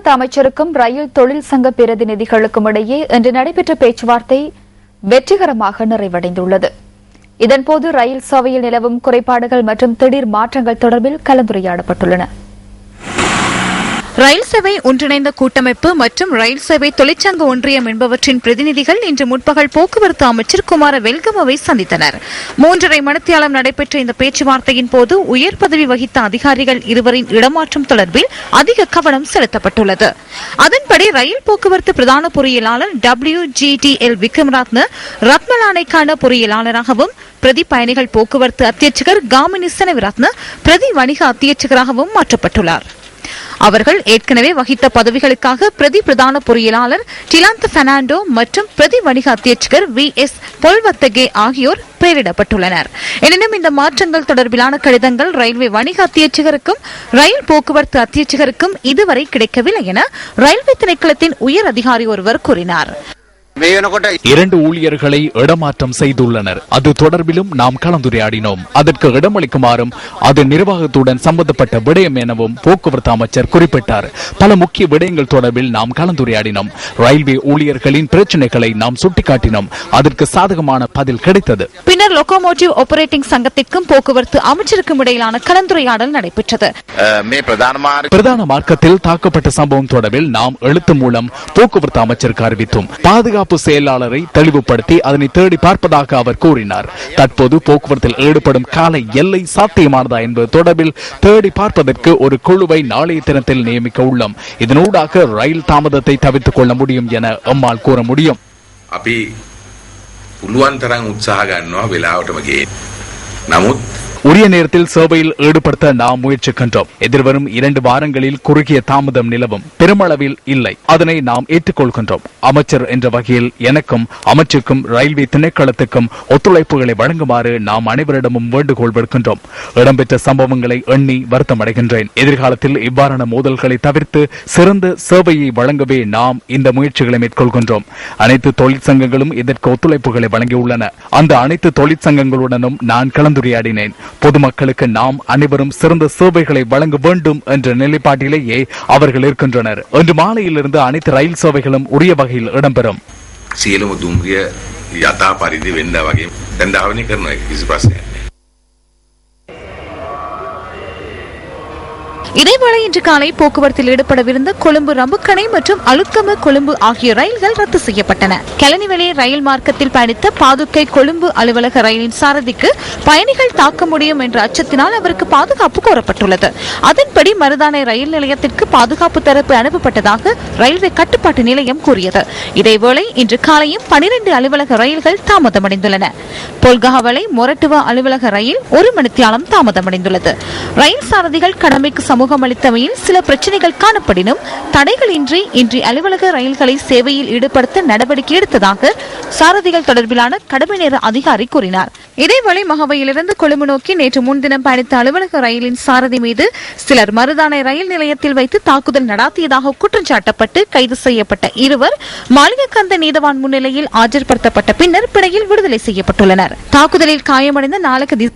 போக்குவரத்து அமைச்சருக்கும் ரயில் தொழில் சங்க பிரதிநிதிகளுக்கும் இடையே இன்று நடைபெற்ற பேச்சுவார்த்தை வெற்றிகரமாக நிறைவடைந்துள்ளது. இதன்போது ரயில் சேவையில் நிலவும் குறைபாடுகள் மற்றும் திடீர் மாற்றங்கள் தொடர்பில் கலந்துரையாடப்பட்டுள்ளன. ரயில் சேவை ஒன்றிணைந்த கூட்டமைப்பு மற்றும் ரயில் சேவை தொழிற்சங்க ஒன்றியம் என்பவற்றின் பிரதிநிதிகள் இன்று முற்பகல் போக்குவரத்து அமைச்சர் குமார வெல்கமவை சந்தித்தனர். 3.5 மணித்தியாலம் நடைபெற்ற இந்த பேச்சுவார்த்தையின் போது உயர் பதவி வகித்த அதிகாரிகள் இருவரின் இடமாற்றம் தொடர்பில் அதிக கவனம் செலுத்தப்பட்டுள்ளது. அதன்படி ரயில் போக்குவரத்து பிரதான பொறியியலாளர் WGTL விக்ரமரத்ன ரத்மலானைக்கான பொறியியலாளராகவும், பிரதி பயணிகள் போக்குவரத்து அத்தியட்சகர் காமினி செனவிரத்ன பிரதி வணிக அத்தியட்சகராகவும் மாற்றப்பட்டுள்ளார். அவர்கள் ஏற்கனவே வகித்த பதவிகளுக்காக பிரதி பிரதான பொறியியலாளர் டிலாந்த பெர்னாண்டோ மற்றும் பிரதி வணிக அத்தியட்சகர் VS பொல்வத்தகே ஆகியோர் பெயரிடப்பட்டுள்ளனர். எனினும் இந்த மாற்றங்கள் தொடர்பிலான கடிதங்கள் ரயில்வே வணிக அத்தியட்சகருக்கும் ரயில் போக்குவரத்து அத்தியட்சகருக்கும் இதுவரை கிடைக்கவில்லை என ரயில்வே திணைக்களத்தின் உயர் அதிகாரி ஒருவர் கூறினார். 2 ஊழியர்களை இடமாற்றம் செய்துள்ளனர். அது தொடர்பிலும் நாம் கலந்துரையாடினோம். அதற்கு இடமளிக்குமாறும் அது நிர்வாகத்துடன் சம்பந்தப்பட்ட விடயம் எனவும் போக்குவரத்து அமைச்சர் குறிப்பிட்டார். பல முக்கிய விடயங்கள் தொடர்பில் நாம் கலந்துரையாடினோம். ரயில்வே ஊழியர்களின் பிரச்சினைகளை நாம் சுட்டிக்காட்டினோம். அதற்கு சாதகமான பதில் கிடைத்தது. பின்னர் லோகோமோட்டிவ் ஆபரேட்டிங் சங்கத்திற்கும் போக்குவரத்து அமைச்சருக்கும் இடையிலான கலந்துரையாடல் நடைபெற்றது. பிரதான மார்க்கத்தில் தாக்கப்பட்ட சம்பவம் தொடர்பில் நாம் எழுத்து மூலம் போக்குவரத்து அமைச்சருக்கு அறிவித்தோம். பாதுகாப்பு செயலாளரை தெளிவுபடுத்தி அதனை தேடி பார்ப்பதாக அவர் கூறினார். தற்போது போக்குவரத்தில் ஈடுபடும் கால எல்லை சாத்தியமானதா என்பது தொடர்பில் தேடி பார்ப்பதற்கு ஒரு குழுவை நாளைய தினத்தில் நியமிக்க உள்ளோம். இதனூடாக ரயில் தாமதத்தை தவிர்த்துக் கொள்ள முடியும் என எம்மால் கூற முடியும். உரிய நேரத்தில் சேவையில் ஈடுபடுத்த நாம் முயற்சிக்கின்றோம். எதிர்வரும் 2 வாரங்களில் குறுகிய தாமதம் நிலவும், பெருமளவில் இல்லை. அதனை நாம் ஏற்றுக்கொள்கின்றோம். அமைச்சர் என்ற வகையில் எனக்கும் அமைச்சுக்கும் ரயில்வே திணைக்களத்துக்கும் ஒத்துழைப்புகளை வழங்குமாறு நாம் அனைவரிடமும் வேண்டுகோள் விடுக்கின்றோம். இடம்பெற்ற சம்பவங்களை எண்ணி வருத்தமடைகின்றேன். எதிர்காலத்தில் இவ்வாறான மோதல்களை தவிர்த்து சிறந்த சேவையை வழங்கவே நாம் இந்த முயற்சிகளை மேற்கொள்கின்றோம். அனைத்து தொழிற்சங்கங்களும் இதற்கு ஒத்துழைப்புகளை வழங்கியுள்ளன. அந்த அனைத்து தொழிற்சங்கங்களுடனும் நான் கலந்துரையாடினேன். பொதுமக்களுக்கு நாம் அனைவரும் சிறந்த சேவைகளை வழங்க வேண்டும் என்ற நிலைப்பாட்டிலேயே அவர்கள் இருக்கின்றனர். இன்று மாலையிலிருந்து அனைத்து ரயில் சேவைகளும் உரிய வகையில் இடம்பெறும். இதேவேளை இன்று காலை போக்குவரத்தில் ஈடுபடவிருந்த கொழும்பு ரம்புக்கணை மற்றும் அலுத்கம கொழும்பு ஆகிய ரயில்கள் ரத்து செய்யப்பட்டன. கெலனிவெளி ரயில் மார்க்கத்தில் பயணித்த பாதுகை கொழும்பு அலுவலக ரயிலின் சாரதிக்கு பயணிகள் தாக்க முடியும் என்ற அச்சத்தினால் அவருக்கு பாதுகாப்பு கோரப்பட்டுள்ளது. அதன்படி மருதானை ரயில் நிலையத்திற்கு பாதுகாப்பு தரப்பு அனுப்பப்பட்டதாக ரயில்வே கட்டுப்பாட்டு நிலையம் கூறியது. இதேவேளை இன்று காலையும் 12 அலுவலக ரயில்கள் தாமதமடைந்துள்ளன. பொல்கஹவளை மொரட்டுவா அலுவலக ரயில் 1 மணித்தியாலம் தாமதமடைந்துள்ளது. ரயில் சாரதிகள் கடமைக்கு சமூகம் அளித்தமையில் சில பிரச்சனைகள் காணப்படினும் தடைகளின்றி இன்று அலுவலக ரயில்களை சேவையில் ஈடுபடுத்த நடவடிக்கை எடுத்ததாக சாரதிகள் தொடர்பிலான கடமை நேர அதிகாரி கூறினார். இதேவேளை மகவையிலிருந்து கொழும்பு நோக்கி நேற்று முன்தினம் பயணித்த அலுவலக ரயிலின் சாரதி மீது சிலர் மருதானை ரயில் நிலையத்தில் வைத்து தாக்குதல் நடாத்தியதாக குற்றம் சாட்டப்பட்டு கைது செய்யப்பட்ட இருவர் மாளிகக்கந்த நீதவான் முன்னிலையில் ஆஜர்படுத்தப்பட்ட பின்னர் பிணையில் விடுதலை செய்யப்பட்டுள்ளனர். தாக்குதலில் காயமடைந்த 4